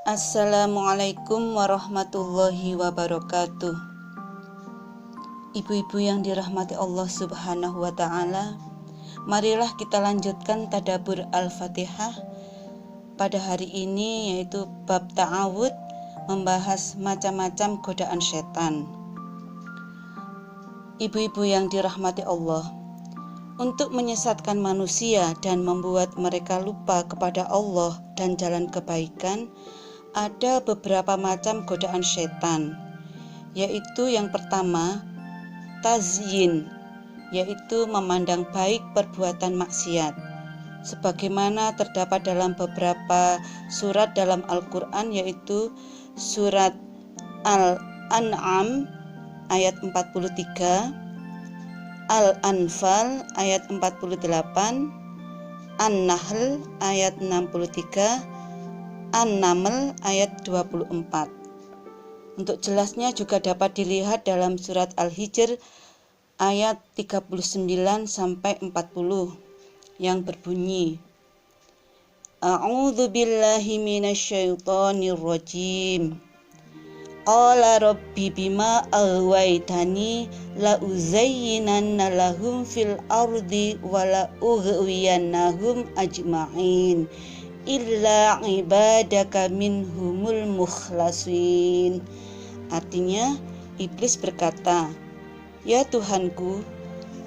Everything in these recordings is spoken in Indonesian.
Assalamualaikum warahmatullahi wabarakatuh. Ibu-ibu yang dirahmati Allah Subhanahu wa Ta'ala, marilah kita lanjutkan tadabbur Al-Fatihah pada hari ini, yaitu bab ta'awud, membahas macam-macam godaan setan. Ibu-ibu yang dirahmati Allah, untuk menyesatkan manusia dan membuat mereka lupa kepada Allah dan jalan kebaikan, ada beberapa macam godaan setan, yaitu yang pertama, tazyin, yaitu memandang baik perbuatan maksiat, sebagaimana terdapat dalam beberapa surat dalam Al-Quran, yaitu surat Al-An'am ayat 43, Al-Anfal ayat 48, An-Nahl ayat 63, An-Naml ayat 24. Untuk jelasnya juga dapat dilihat dalam surat Al-Hijr ayat 39 sampai 40 yang berbunyi, A'udzu billahi minasyaitonir rajim. Qala rabbi bima aghwaytani la uzayyinanna lahum fil ardi wa la ughwiyannahum ajma'in illa ibadaka minhumul mukhlasin. Artinya, iblis berkata, "Ya Tuhanku,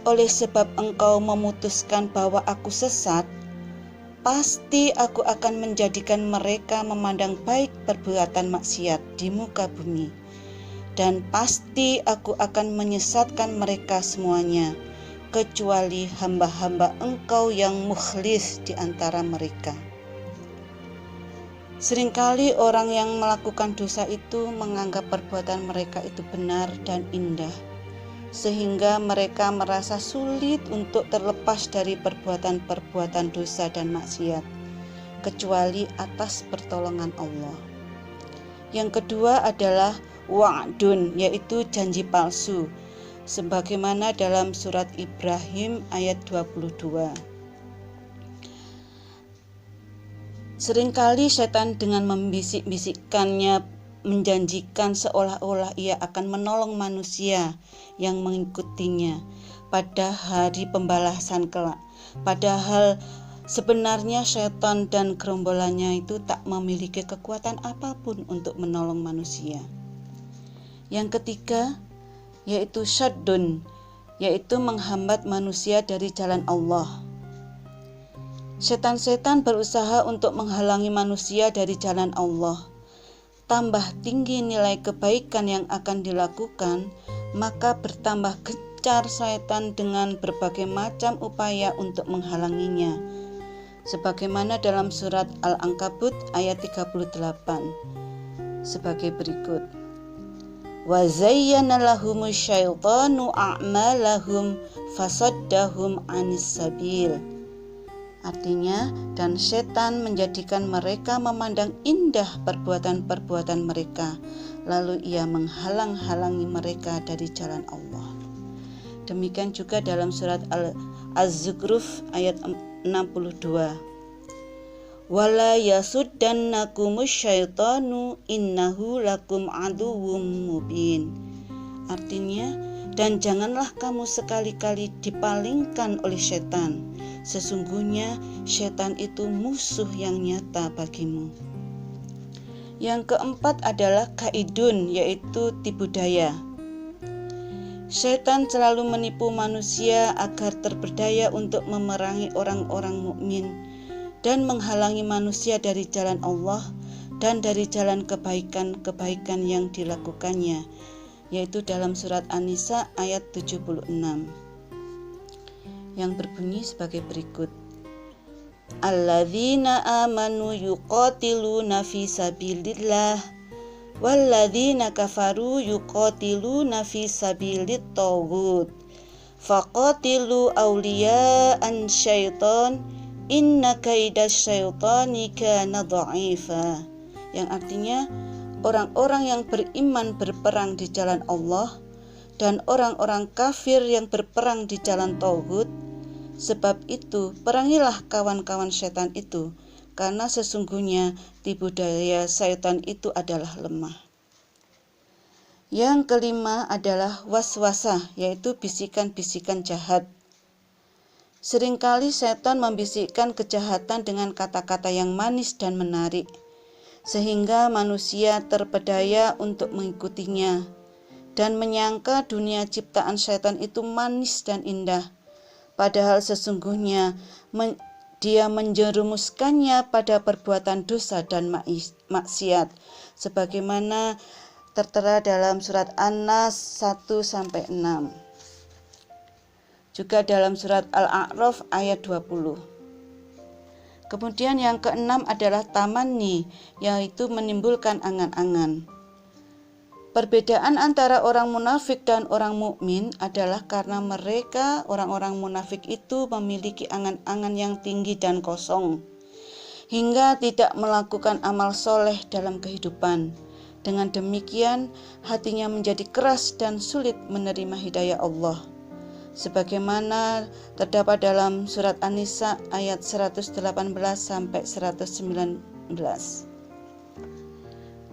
oleh sebab engkau memutuskan bahwa aku sesat, pasti aku akan menjadikan mereka memandang baik perbuatan maksiat di muka bumi, dan pasti aku akan menyesatkan mereka semuanya, kecuali hamba-hamba engkau yang mukhlis di antara mereka." Seringkali orang yang melakukan dosa itu menganggap perbuatan mereka itu benar dan indah, sehingga mereka merasa sulit untuk terlepas dari perbuatan-perbuatan dosa dan maksiat, kecuali atas pertolongan Allah. Yang kedua adalah wa'dun, yaitu janji palsu, sebagaimana dalam surat Ibrahim ayat 22. Seringkali setan dengan membisik-bisikkannya menjanjikan seolah-olah ia akan menolong manusia yang mengikutinya pada hari pembalasan kelak. Padahal sebenarnya setan dan gerombolannya itu tak memiliki kekuatan apapun untuk menolong manusia. Yang ketiga, yaitu syaddun, yaitu menghambat manusia dari jalan Allah. Setan-setan berusaha untuk menghalangi manusia dari jalan Allah. Tambah tinggi nilai kebaikan yang akan dilakukan, maka bertambah gencar setan dengan berbagai macam upaya untuk menghalanginya. Sebagaimana dalam surat Al-Ankabut ayat 38 sebagai berikut. Wa zayyana lahumus syaitanu a'malahum fasaddahum 'anis sabil. Artinya, dan setan menjadikan mereka memandang indah perbuatan-perbuatan mereka, lalu ia menghalang-halangi mereka dari jalan Allah. Demikian juga dalam surat Az-Zukhruf ayat 62. Wala yasuddannakumus syaitanu innahu lakum aduwwum mubin. Artinya, dan janganlah kamu sekali-kali dipalingkan oleh setan. Sesungguhnya setan itu musuh yang nyata bagimu. Yang keempat adalah kaidun, yaitu tipu daya. Setan selalu menipu manusia agar terperdaya untuk memerangi orang-orang mukmin dan menghalangi manusia dari jalan Allah dan dari jalan kebaikan-kebaikan yang dilakukannya, yaitu dalam surat An-Nisa ayat 76. Yang berbunyi sebagai berikut. Alladzina amanu yuqatiluna fi sabilillah walladzina kafaru yuqatiluna fi sabilit taghut faqatilu awliya'an syaitan inna kaidas syaitani kana dha'ifa. Yang artinya, orang-orang yang beriman berperang di jalan Allah dan orang-orang kafir yang berperang di jalan tauhid. Sebab itu, perangilah kawan-kawan setan itu, karena sesungguhnya tipu daya syaitan itu adalah lemah. Yang kelima adalah waswasah, yaitu bisikan-bisikan jahat. Seringkali setan membisikkan kejahatan dengan kata-kata yang manis dan menarik, sehingga manusia terpedaya untuk mengikutinya dan menyangka dunia ciptaan setan itu manis dan indah. Padahal sesungguhnya dia menjerumuskannya pada perbuatan dosa dan maksiat, sebagaimana tertera dalam surat An-Nas 1-6. Juga dalam surat Al-A'raf ayat 20. Kemudian yang keenam adalah tamanni, yaitu menimbulkan angan-angan. Perbedaan antara orang munafik dan orang mukmin adalah karena mereka, orang-orang munafik itu memiliki angan-angan yang tinggi dan kosong, hingga tidak melakukan amal soleh dalam kehidupan. Dengan demikian, hatinya menjadi keras dan sulit menerima hidayah Allah, sebagaimana terdapat dalam surat An-Nisa ayat 118-119.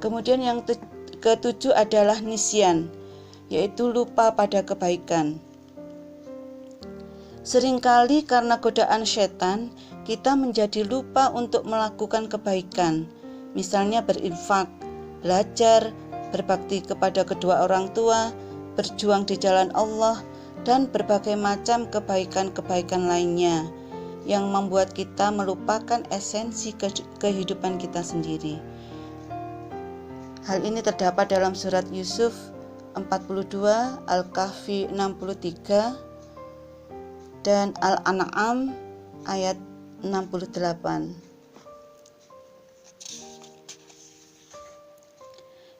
Kemudian yang ketujuh adalah nisyan, yaitu lupa pada kebaikan. Seringkali karena godaan setan, kita menjadi lupa untuk melakukan kebaikan, misalnya berinfak, belajar, berbakti kepada kedua orang tua, berjuang di jalan Allah, dan berbagai macam kebaikan-kebaikan lainnya yang membuat kita melupakan esensi kehidupan kita sendiri. Hal ini terdapat dalam surat Yusuf 42, Al-Kahfi 63, dan Al-An'am ayat 68.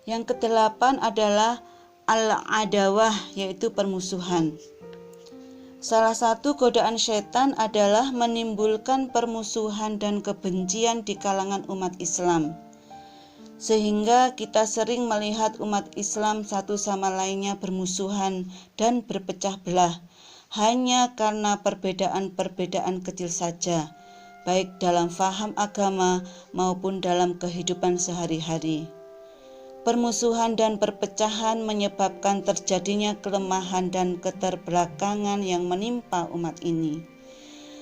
Yang kedelapan adalah al-adawah, yaitu permusuhan. Salah satu godaan setan adalah menimbulkan permusuhan dan kebencian di kalangan umat Islam, sehingga kita sering melihat umat Islam satu sama lainnya bermusuhan dan berpecah belah hanya karena perbedaan-perbedaan kecil saja, baik dalam faham agama maupun dalam kehidupan sehari-hari. Permusuhan dan perpecahan menyebabkan terjadinya kelemahan dan keterbelakangan yang menimpa umat ini.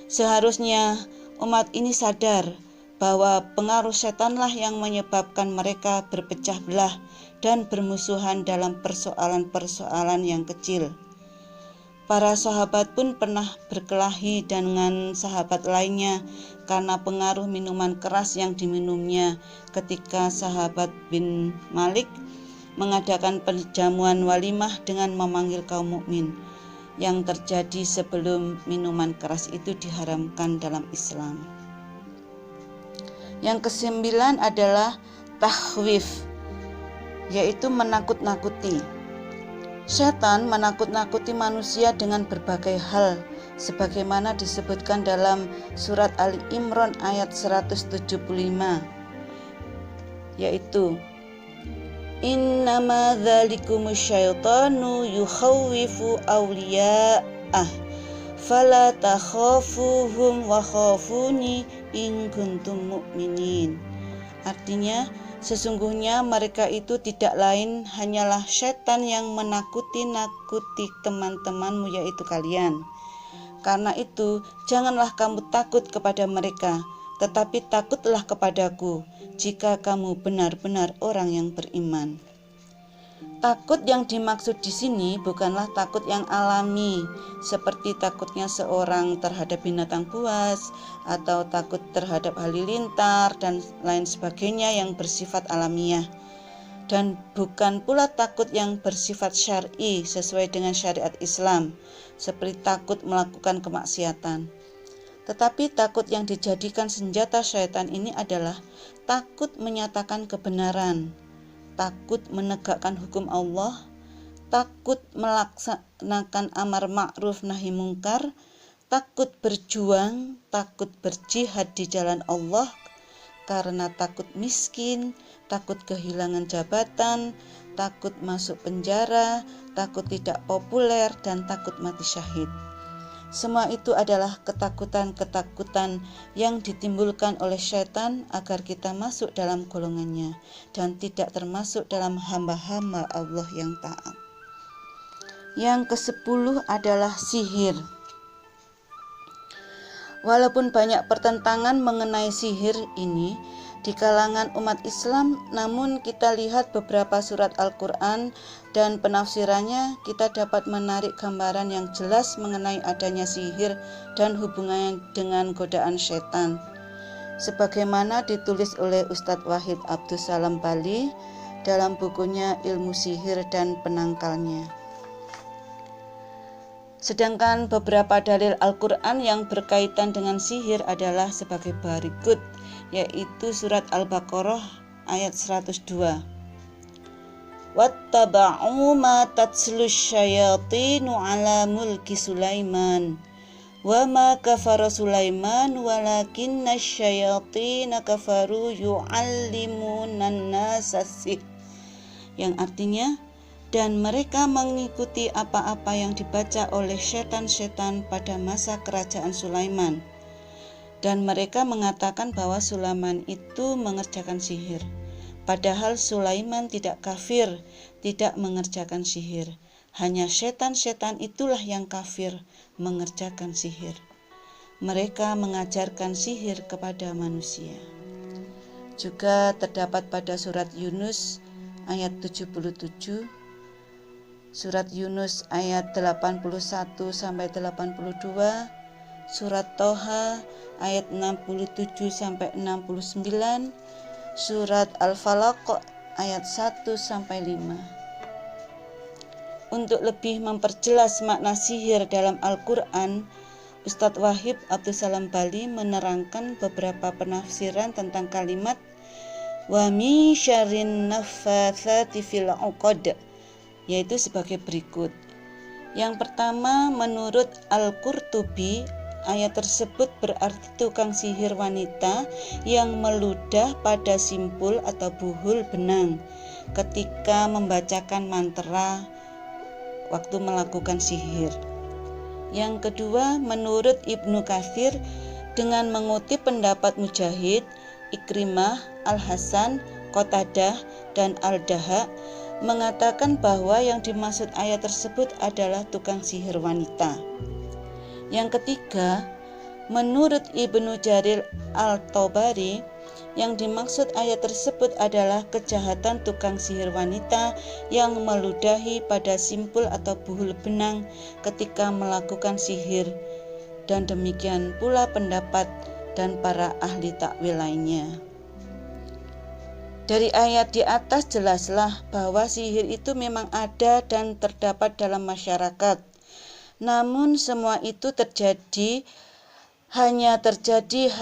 Seharusnya umat ini sadar bahwa pengaruh setanlah yang menyebabkan mereka berpecah belah dan bermusuhan dalam persoalan-persoalan yang kecil. Para sahabat pun pernah berkelahi dengan sahabat lainnya karena pengaruh minuman keras yang diminumnya ketika sahabat bin Malik mengadakan perjamuan walimah dengan memanggil kaum mukmin, yang terjadi sebelum minuman keras itu diharamkan dalam Islam. Yang kesembilan adalah takhwif, yaitu menakut-nakuti. Setan menakut-nakuti manusia dengan berbagai hal, sebagaimana disebutkan dalam surat Ali Imran ayat 175, yaitu innama dzalikumus syaitanu yukhawwifu awliya'ah fala takhafuhum wa khafuni in kuntum mu'minin. Artinya, sesungguhnya mereka itu tidak lain hanyalah setan yang menakuti-nakuti teman-temanmu, yaitu kalian. Karena itu, janganlah kamu takut kepada mereka, tetapi takutlah kepadaku jika kamu benar-benar orang yang beriman. Takut yang dimaksud di sini bukanlah takut yang alami, seperti takutnya seorang terhadap binatang buas atau takut terhadap halilintar dan lain sebagainya yang bersifat alamiah. Dan bukan pula takut yang bersifat syar'i sesuai dengan syariat Islam, seperti takut melakukan kemaksiatan. Tetapi takut yang dijadikan senjata syaitan ini adalah takut menyatakan kebenaran, takut menegakkan hukum Allah, takut melaksanakan amar ma'ruf nahi mungkar, takut berjuang, takut berjihad di jalan Allah karena takut miskin, takut kehilangan jabatan, takut masuk penjara, takut tidak populer, dan takut mati syahid. Semua itu adalah ketakutan-ketakutan yang ditimbulkan oleh syaitan agar kita masuk dalam golongannya dan tidak termasuk dalam hamba-hamba Allah yang taat. Yang ke-10 adalah sihir. Walaupun banyak pertentangan mengenai sihir ini di kalangan umat Islam, namun kita lihat beberapa surat Al-Quran dan penafsirannya, kita dapat menarik gambaran yang jelas mengenai adanya sihir dan hubungannya dengan godaan setan. Sebagaimana ditulis oleh Ustadz Wahid Abdus Salam Bali dalam bukunya Ilmu Sihir dan Penangkalnya. Sedangkan beberapa dalil Al-Quran yang berkaitan dengan sihir adalah sebagai berikut, yaitu surat Al-Baqarah ayat 102. Wattaba'u ma tatlus syayatinu ala mulki Sulaiman wa ma kafara Sulaiman walakinna syayatina kafaru yu'allimunan nasa sihr, yang artinya, dan mereka mengikuti apa-apa yang dibaca oleh setan-setan pada masa kerajaan Sulaiman. Dan mereka mengatakan bahwa Sulaiman itu mengerjakan sihir. Padahal Sulaiman tidak kafir, tidak mengerjakan sihir. Hanya setan-setan itulah yang kafir mengerjakan sihir. Mereka mengajarkan sihir kepada manusia. Juga terdapat pada surat Yunus ayat 77, surat Yunus ayat 81 sampai 82, surat Toha ayat 67 sampai 69, surat Al-Falaq ayat 1 sampai 5. Untuk lebih memperjelas makna sihir dalam Al-Qur'an, Ustadz Wahid Abdus Salam Bali menerangkan beberapa penafsiran tentang kalimat wa min syarrin naffatsati fil 'uqad, yaitu sebagai berikut. Yang pertama, menurut Al-Qurtubi, ayat tersebut berarti tukang sihir wanita yang meludah pada simpul atau buhul benang ketika membacakan mantra waktu melakukan sihir. Yang kedua, menurut Ibnu Katsir dengan mengutip pendapat Mujahid, Ikrimah, Al-Hasan, Qatadah, dan Al-Daha, mengatakan bahwa yang dimaksud ayat tersebut adalah tukang sihir wanita. Yang ketiga, menurut Ibnu Jarir Al-Tabari, yang dimaksud ayat tersebut adalah kejahatan tukang sihir wanita yang meludahi pada simpul atau buhul benang ketika melakukan sihir, dan demikian pula pendapat dan para ahli takwil lainnya. Dari ayat di atas jelaslah bahwa sihir itu memang ada dan terdapat dalam masyarakat. Namun semua itu hanya terjadi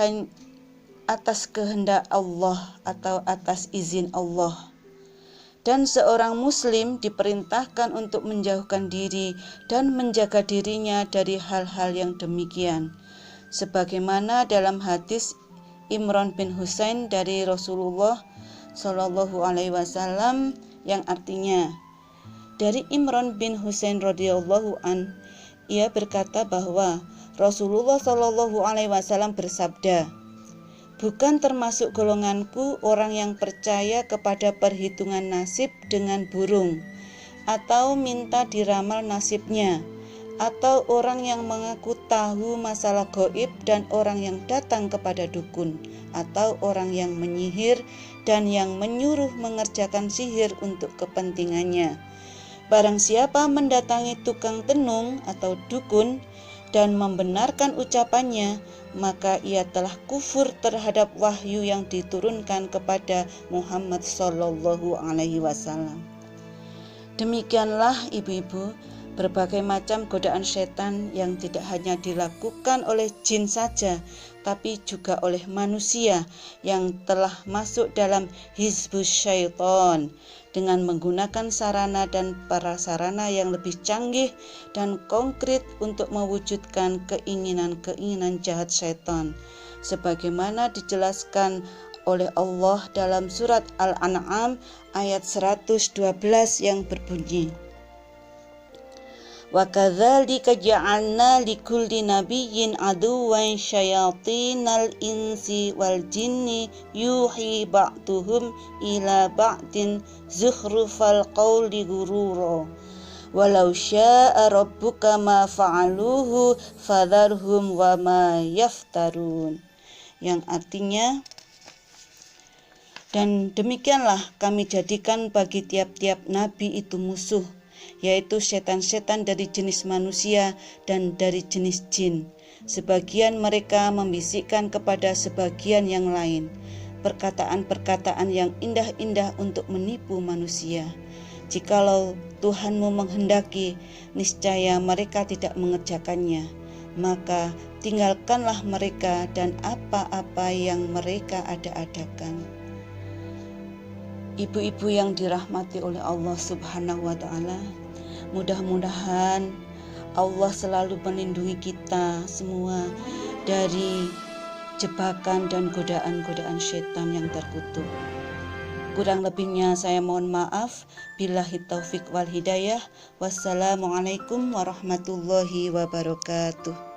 atas kehendak Allah atau atas izin Allah. Dan seorang muslim diperintahkan untuk menjauhkan diri dan menjaga dirinya dari hal-hal yang demikian. Sebagaimana dalam hadis Imran bin Husain dari Rasulullah Shallallahu Alaihi Wasallam, yang artinya, dari Imran bin Husain radhiyallahu an, ia berkata bahwa Rasulullah Shallallahu Alaihi Wasallam bersabda, bukan termasuk golonganku orang yang percaya kepada perhitungan nasib dengan burung, atau minta diramal nasibnya, atau orang yang mengaku tahu masalah gaib dan orang yang datang kepada dukun, atau orang yang menyihir dan yang menyuruh mengerjakan sihir untuk kepentingannya. Barang siapa mendatangi tukang tenung atau dukun dan membenarkan ucapannya, maka ia telah kufur terhadap wahyu yang diturunkan kepada Muhammad Sallallahu Alaihi Wasallam. Demikianlah ibu-ibu, berbagai macam godaan setan yang tidak hanya dilakukan oleh jin saja, tapi juga oleh manusia yang telah masuk dalam hizbus syaitan dengan menggunakan sarana dan prasarana yang lebih canggih dan konkret untuk mewujudkan keinginan-keinginan jahat setan, sebagaimana dijelaskan oleh Allah dalam surat Al-An'am ayat 112 yang berbunyi, Wa kadzalika ja'alna likulli nabiyyin aduwwan syayatinal insi wal jinni yuhi ba'duhum ila ba'din zukhrufal qawli ghurura walau syaa rabbuka ma fa'aluhu fadharhum wa ma yaftarun, yang artinya, dan demikianlah kami jadikan bagi tiap-tiap nabi itu musuh, yaitu setan-setan dari jenis manusia dan dari jenis jin. Sebagian mereka membisikkan kepada sebagian yang lain perkataan-perkataan yang indah-indah untuk menipu manusia. Jikalau Tuhanmu menghendaki, niscaya mereka tidak mengerjakannya. Maka tinggalkanlah mereka dan apa-apa yang mereka ada-adakan. Ibu-ibu yang dirahmati oleh Allah Subhanahu wa Ta'ala, mudah-mudahan Allah selalu melindungi kita semua dari jebakan dan godaan-godaan setan yang terkutuk. Kurang lebihnya saya mohon maaf. Billahi taufik wal hidayah. Wassalamualaikum warahmatullahi wabarakatuh.